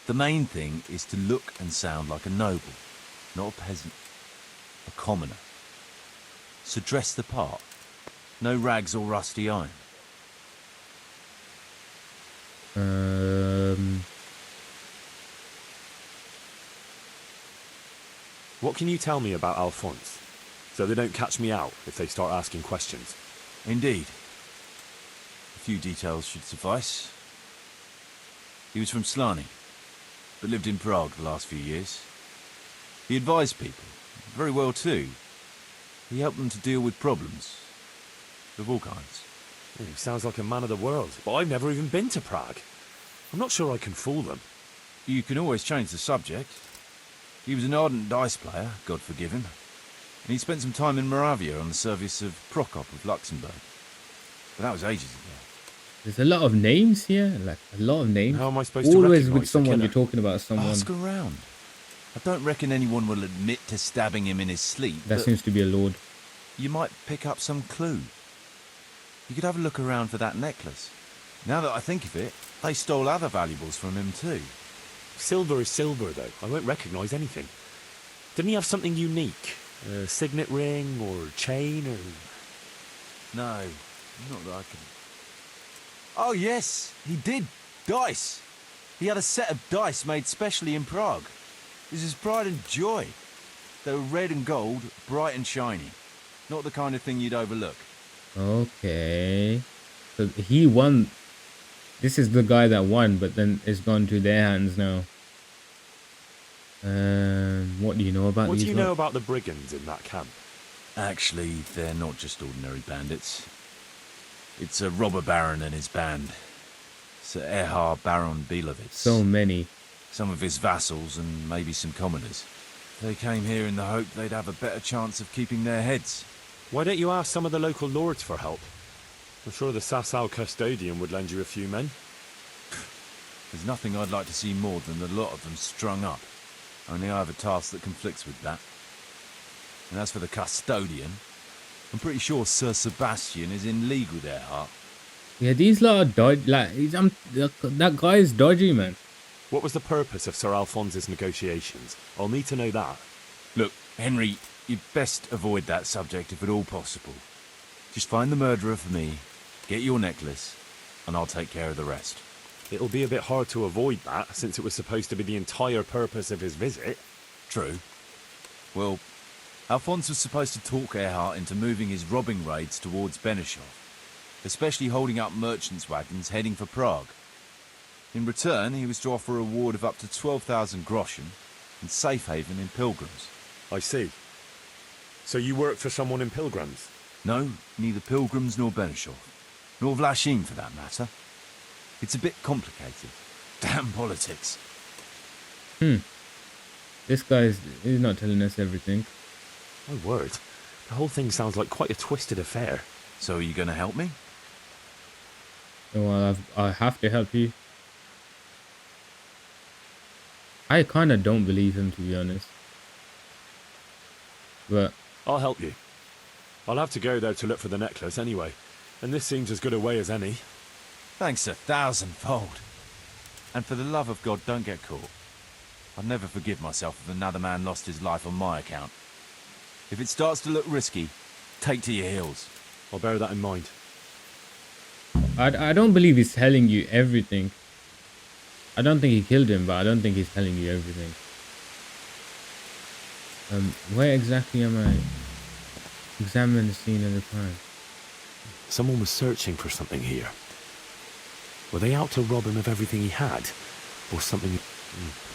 The main thing is to look and sound like a noble, not a peasant, a commoner. So dress the part. No rags or rusty iron. What can you tell me about Alphonse, so they don't catch me out if they start asking questions? Indeed. A few details should suffice. He was from Slani, but lived in Prague the last few years. He advised people, very well too. He helped them to deal with problems, of all kinds. He sounds like a man of the world, but I've never even been to Prague. I'm not sure I can fool them. You can always change the subject. He was an ardent dice player, God forgive him. And he spent some time in Moravia on the service of Prokop of Luxembourg. But that was ages ago. There's a lot of names here, like a lot of names. How am I supposed to Always recognise with someone the you're talking about someone. Ask around. I don't reckon anyone will admit to stabbing him in his sleep. That seems to be a lord. You might pick up some clue. You could have a look around for that necklace. Now that I think of it, they stole other valuables from him too. Silver is silver, though. I won't recognise anything. Didn't he have something unique? A signet ring or chain or... No, not that I can... Oh, yes, he did. Dice. He had a set of dice made specially in Prague. It was his pride and joy. They were red and gold, bright and shiny. Not the kind of thing you'd overlook. Okay. So he won. This is the guy that won, but then it's gone to their hands now. What do you know about What these do you know lot? about the brigands in that camp? Actually, they're not just ordinary bandits. It's a robber baron and his band. Sir Erhard Baron Belowitz. So many. Some of his vassals and maybe some commoners. They came here in the hope they'd have a better chance of keeping their heads. Why don't you ask some of the local lords for help? I'm sure the Sasau custodian would lend you a few men. There's nothing I'd like to see more than the lot of them strung up. Only I have a task that conflicts with that. And as for the custodian, I'm pretty sure Sir Sebastian is in league with Erhard. Yeah, these lot are dodgy. Like, that guy is dodgy, man. What was the purpose of Sir Alphonse's negotiations? I'll need to know that. Look, Henry, you'd best avoid that subject if at all possible. Just find the murderer for me, get your necklace, and I'll take care of the rest. It'll be a bit hard to avoid that, since it was supposed to be the entire purpose of his visit. True. Well, Alphonse was supposed to talk Erhard into moving his robbing raids towards Benishov, especially holding up merchants' wagons heading for Prague. In return, he was to offer a reward of up to 12,000 groschen and safe haven in Pilgrims. I see. So you work for someone in Pilgrims? No, neither Pilgrims nor Benishov, nor Vlachim for that matter. It's a bit complicated. Damn politics. This guy's he's not telling us everything. My word. The whole thing sounds like quite a twisted affair. So are you going to help me? Oh, well, I have to help you. I kind of don't believe him, to be honest. But I'll help you. I'll have to go there to look for the necklace anyway, and this seems as good a way as any. Thanks 1,000-fold. And for the love of God, don't get caught. I'd never forgive myself if another man lost his life on my account. If it starts to look risky, take to your heels. I'll bear that in mind. I don't believe he's telling you everything. I don't think he killed him, but I don't think he's telling you everything. Where exactly am I? Examine the scene of the crime. Someone was searching for something here. Were they out to rob him of everything he had? Or something...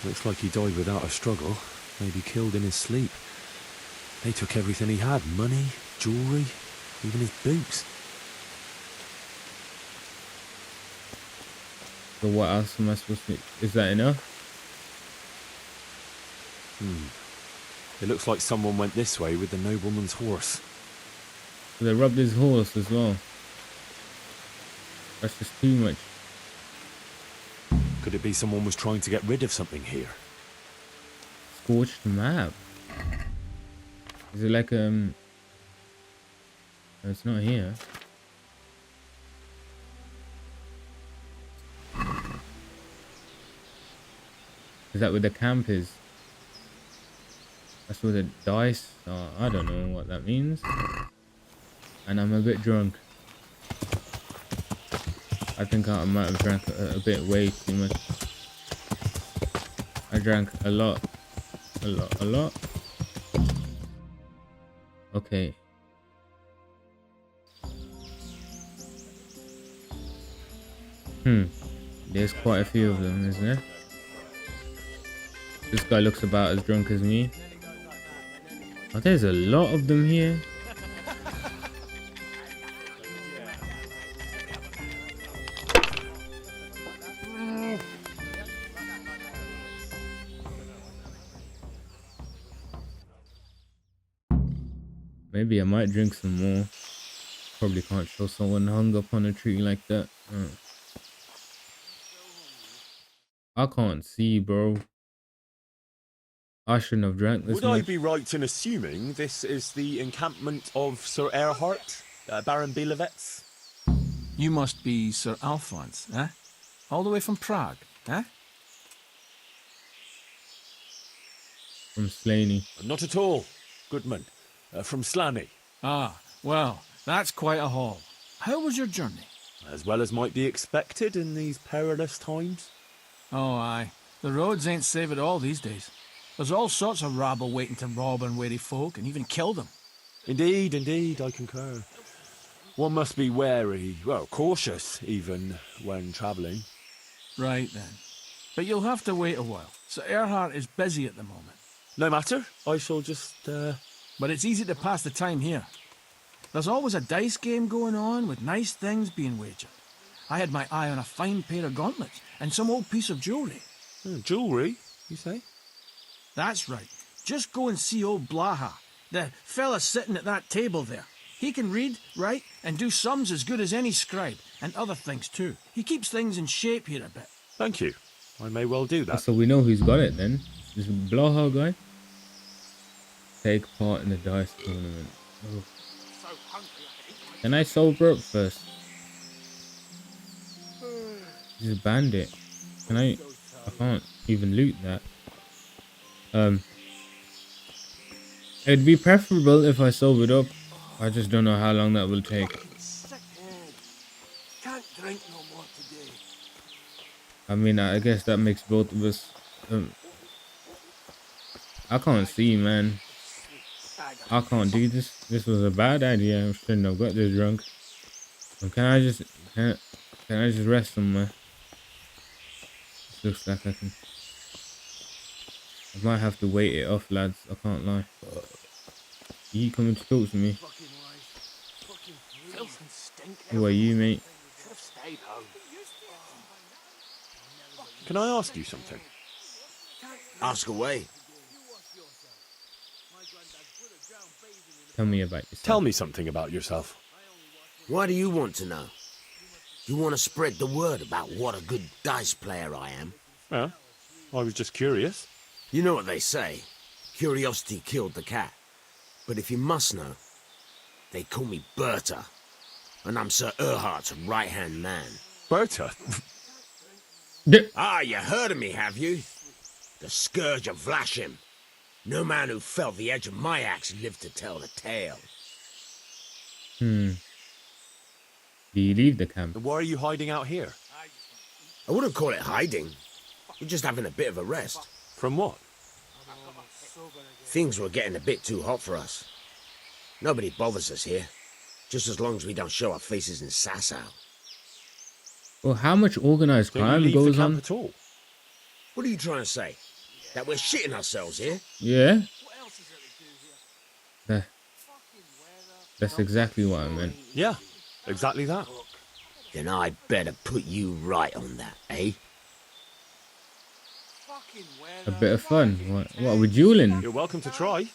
Looks like he died without a struggle. Maybe killed in his sleep. They took everything he had. Money, jewellery, even his boots. So what else am I supposed to... Is that enough? It looks like someone went this way with the nobleman's horse. So they robbed his horse as well. That's just too much. Could it be someone was trying to get rid of something here? Scorched map. Is it like no, it's not here. Is that where the camp is? That's where the dice are. I don't know what that means. And I'm a bit drunk. I think I might have drank a bit way too much. I drank a lot. A lot. Okay. There's quite a few of them, isn't there? This guy looks about as drunk as me. Oh, there's a lot of them here. Maybe I might drink some more. Probably can't show someone hung up on a tree like that. I can't see, bro. I shouldn't have drank this Would much. I be right in assuming this is the encampment of Sir Erhard, Baron Belowitz? You must be Sir Alphonse, eh? All the way from Prague, eh? From Slaney. Not at all. Goodman. From Slaney. Ah, well, that's quite a haul. How was your journey? As well as might be expected in these perilous times. Oh, aye. The roads ain't safe at all these days. There's all sorts of rabble waiting to rob unwary folk and even kill them. Indeed, indeed, I concur. One must be wary, well, cautious even, when travelling. Right then. But you'll have to wait a while. Sir Erhard is busy at the moment. No matter, I shall just, But it's easy to pass the time here. There's always a dice game going on with nice things being wagered. I had my eye on a fine pair of gauntlets and some old piece of jewellery. Jewellery, you say? That's right. Just go and see old Blaha, the fella sitting at that table there. He can read, write, and do sums as good as any scribe, and other things too. He keeps things in shape here a bit. Thank you. I may well do that. So we know who's got it then. This Blaha guy. Take part in the dice tournament. Oh. Can I sober up first? He's a bandit. Can I can't even loot that. It'd be preferable if I sobered up. I just don't know how long that will take. Can't drink no more today. I mean, I guess that makes both of us. I can't see, man. I can't do this. This was a bad idea. I shouldn't have got this drunk. Can I just rest somewhere? This looks like I can. I might have to wait it off, lads. I can't lie. You coming to talk to me? Who are you, mate? Can I ask you something? Ask away. Tell me about yourself. Tell me something about yourself. Why do you want to know? You want to spread the word about what a good dice player I am? Well, I was just curious. You know what they say. Curiosity killed the cat. But if you must know, they call me Berta. And I'm Sir Erhard's right-hand man. Berta? Ah, you heard of me, have you? The Scourge of Vlashim. No man who felt the edge of my axe lived to tell the tale. Do you leave the camp? Why are you hiding out here? I wouldn't call it hiding. We're just having a bit of a rest. From what? Things were getting a bit too hot for us. Nobody bothers us here. Just as long as we don't show our faces in Sasau. Well, how much organized Don't you crime leave the goes camp on? at all? What are you trying to say? That we're shitting ourselves here? Yeah. That's exactly what I meant. Yeah, exactly that. Then I'd better put you right on that, eh? A bit of fun. What are we dueling? You're welcome to try.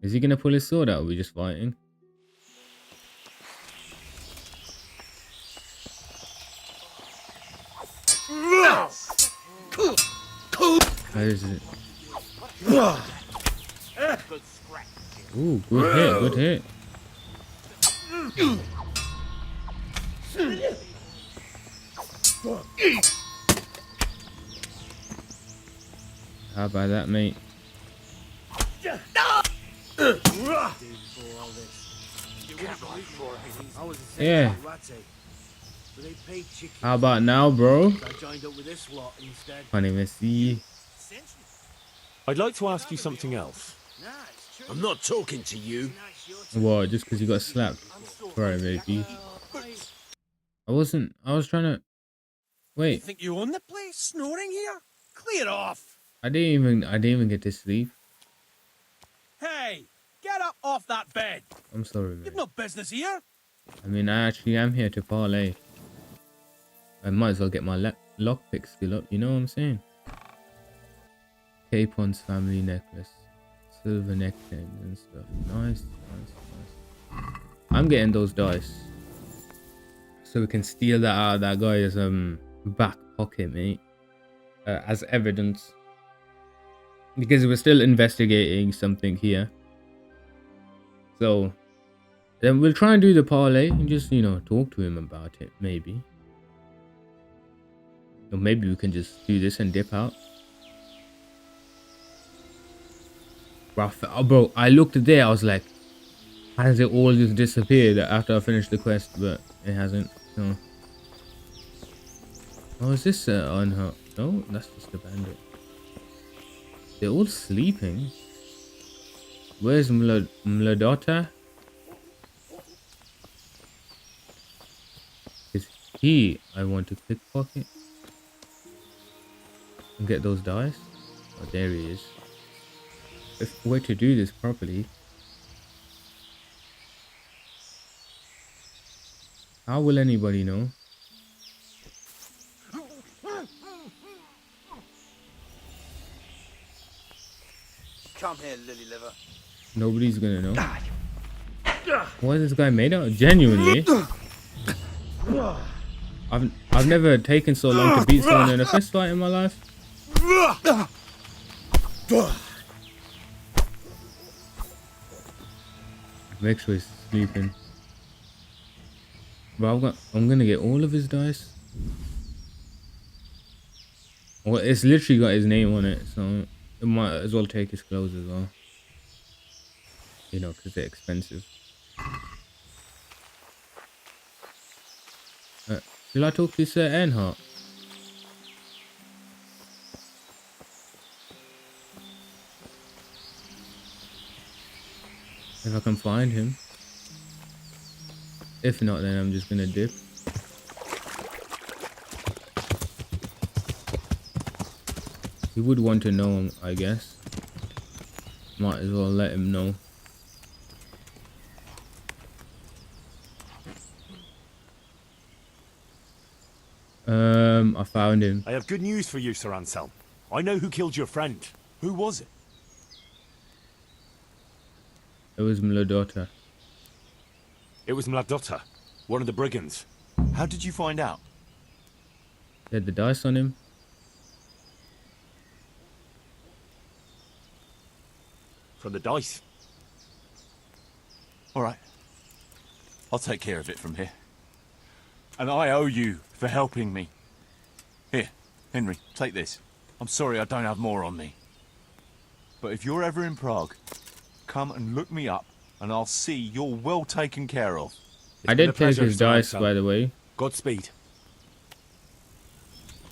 Is he gonna pull his sword out? Or are we just fighting? How is it? Ooh, good hit, good hit. How about that, mate? Yeah. How about now, bro? Can't even see. I'd like to ask you something else. I'm not talking to you. What, just because you got slapped? Sorry, baby. I was trying to... Wait. Think you own the place? Snoring here? Clear off! I didn't even get to sleep. Hey! Get up off that bed! I'm sorry, man. You've no business here! I mean, I actually am here to parlay. I might as well get my lockpick skill up, you know what I'm saying? Capon's family necklace. Silver neckchains and stuff. Nice, nice, nice. I'm getting those dice. So we can steal that out of that guy's back pocket, mate. As evidence. Because we're still investigating something here. So then we'll try and do the parlay and just, you know, talk to him about it, maybe. Or maybe we can just do this and dip out. Bro, I looked there, I was like, has it all just disappeared after I finished the quest? But it hasn't. No. Oh, is this on her? No, that's just a bandit. They're all sleeping. Where's Mladota? Is he I want to pickpocket and get those dice? Oh, there he is. If we're to do this properly, how will anybody know? Come here, lily liver. Nobody's gonna know. What is this guy made out of? Genuinely, I've never taken so long to beat someone in a fist fight in my life. Make sure he's sleeping. But I'm gonna get all of his dice. Well, it's literally got his name on it, so it might as well take his clothes as well. You know, because they're expensive. Shall I talk to Sir Earnhardt? If I can find him. If not, then I'm just gonna dip. He would want to know him, I guess. Might as well let him know. I found him. I have good news for you, Sir Anselm. I know who killed your friend. Who was it? It was Mladota. It was Mladota, one of the brigands. How did you find out? He had the dice on him. From the dice. All right. I'll take care of it from here. And I owe you for helping me. Here, Henry, take this. I'm sorry I don't have more on me. But if you're ever in Prague, come and look me up and I'll see you're well taken care of. I did take his dice, by the way. Godspeed.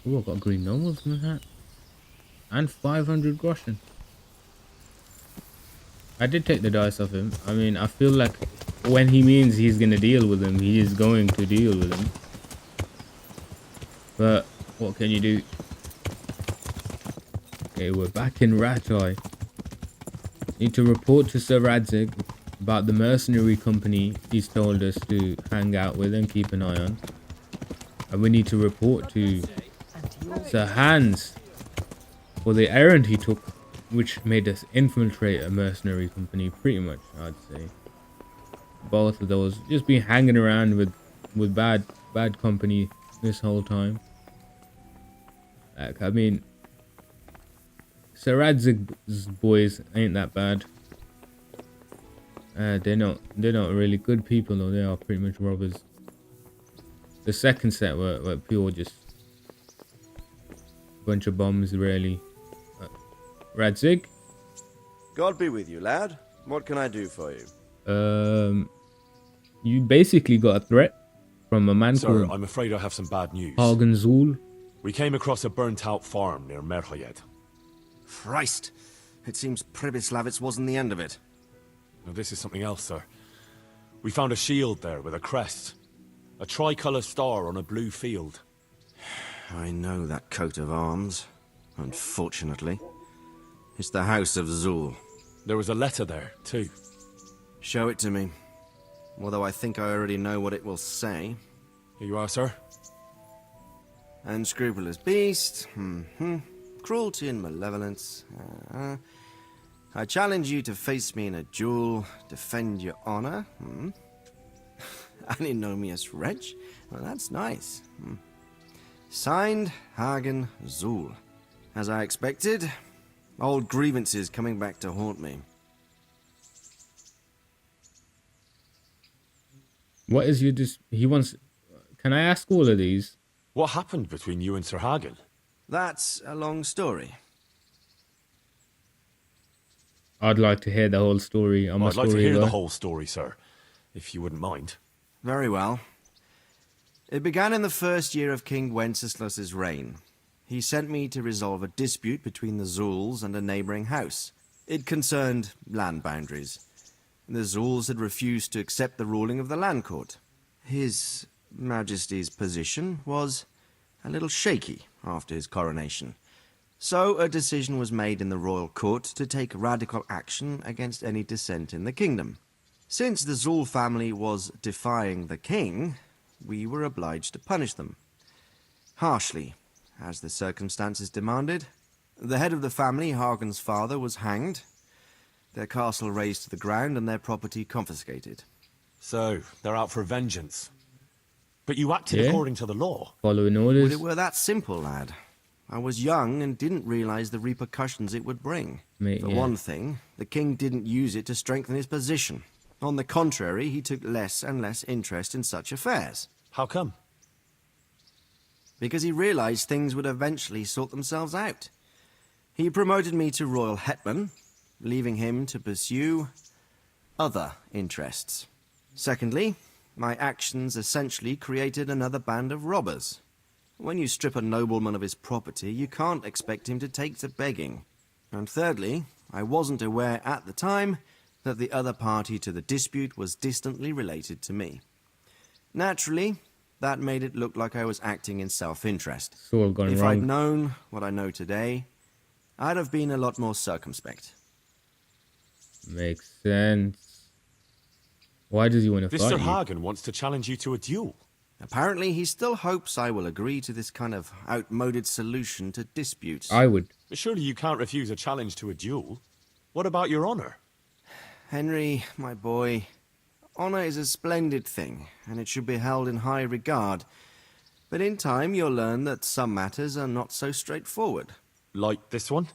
Ooh, I got green normals from that. And 500 groschen. I did take the dice off him. I mean, I feel like when he means he's gonna deal with him, he is going to deal with him. But what can you do? Okay, we're back in Rattay. Need to report to Sir Radzig about the mercenary company he's told us to hang out with and keep an eye on. And we need to report to Sir Hans for the errand he took, which made us infiltrate a mercenary company, pretty much, I'd say. Both of those, just been hanging around with bad company this whole time. Like, I mean, Sir Radzig's boys ain't that bad. They're not really good people though. They are pretty much robbers. The second set were pure just bunch of bombs, really. Radzig? God be with you, lad. What can I do for you? You basically got a threat from a man Sir, called I'm afraid I have some bad news. Zul. We came across a burnt-out farm near Merhoyed. Christ! It seems Pribyslavitz wasn't the end of it. Now, this is something else, sir. We found a shield there with a crest. A tricolour star on a blue field. I know that coat of arms, unfortunately. It's the House of Zul. There was a letter there, too. Show it to me. Although I think I already know what it will say. Here you are, sir. Unscrupulous beast. Cruelty and malevolence. I challenge you to face me in a duel, defend your honor. Antinomius Reg? Well, that's nice. Signed, Hagen Zul. As I expected, old grievances coming back to haunt me. What is your he wants... Can I ask all of these? What happened between you and Sir Hagen? That's a long story. I'd like to hear the whole story. I'm a I'd like to story hear the guy. whole story, sir, if you wouldn't mind. Very well. It began in the first year of King Wenceslas's reign. He sent me to resolve a dispute between the Zuls and a neighbouring house. It concerned land boundaries. The Zuls had refused to accept the ruling of the land court. His Majesty's position was a little shaky after his coronation. So a decision was made in the royal court to take radical action against any dissent in the kingdom. Since the Zul family was defying the king, we were obliged to punish them. Harshly, as the circumstances demanded. The head of the family, Hagen's father, was hanged, their castle razed to the ground and their property confiscated. So, they're out for vengeance. But you acted Yeah. according to the law. Following orders. Would it were that simple, lad? I was young and didn't realize the repercussions it would bring. Mate, For yeah. one thing, the king didn't use it to strengthen his position. On the contrary, he took less and less interest in such affairs. How come? Because he realized things would eventually sort themselves out. He promoted me to royal hetman, leaving him to pursue other interests. Secondly, my actions essentially created another band of robbers. When you strip a nobleman of his property, you can't expect him to take to begging. And thirdly, I wasn't aware at the time that the other party to the dispute was distantly related to me. Naturally, that made it look like I was acting in self-interest. It's all gone If wrong. I'd known what I know today, I'd have been a lot more circumspect. Makes sense. Why does he want to This fight Sir you? Hagen wants to challenge you to a duel. Apparently, he still hopes I will agree to this kind of outmoded solution to disputes. I would. But surely you can't refuse a challenge to a duel. What about your honor? Henry, my boy, honor is a splendid thing, and it should be held in high regard. But in time, you'll learn that some matters are not so straightforward. Like this one?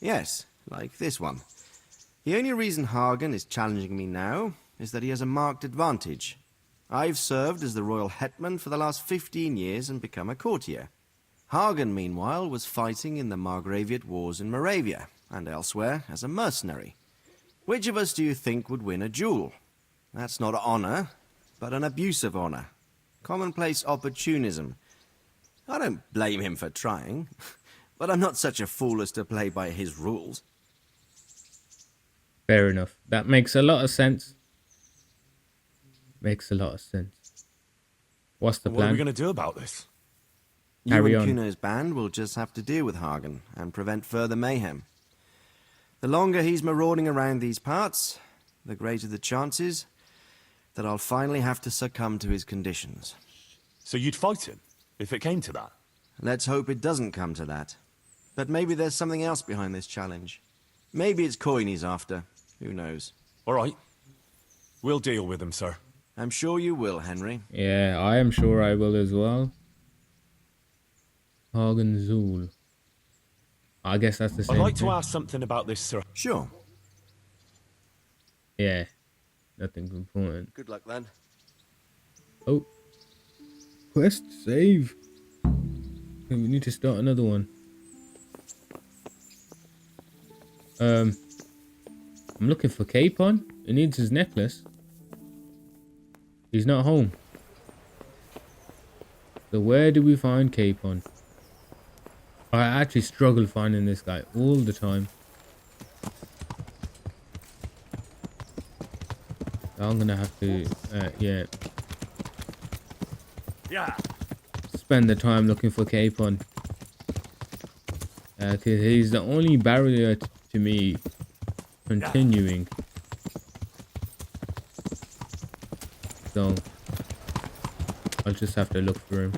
Yes, like this one. The only reason Hagen is challenging me now is that he has a marked advantage. I've served as the royal hetman for the last 15 years and become a courtier. Hagen, meanwhile, was fighting in the Margraviate Wars in Moravia and elsewhere as a mercenary. Which of us do you think would win a duel? That's not honor, but an abuse of honor. Commonplace opportunism. I don't blame him for trying, but I'm not such a fool as to play by his rules. Fair enough. That makes a lot of sense. Makes a lot of sense. What's the What are plan? we going to do about this? Carry You and on. Kuno's band will just have to deal with Hagen and prevent further mayhem. The longer he's marauding around these parts, the greater the chances that I'll finally have to succumb to his conditions. So you'd fight him, if it came to that? Let's hope it doesn't come to that. But maybe there's something else behind this challenge. Maybe it's coin he's after. Who knows? All right. We'll deal with him, sir. I'm sure you will, Henry. Yeah, I am sure I will as well. Hagen Zul. I guess that's the same I'd like thing. to ask something about this, sir. Sure. Yeah. Nothing important. Good luck, then. Oh. Quest save. Okay, we need to start another one. I'm looking for Capon. He needs his necklace. He's not home. So where do we find Capon? I actually struggle finding this guy all the time. I'm gonna have to, yeah, spend the time looking for Capon. Cause he's the only barrier to me continuing. So I'll just have to look for him.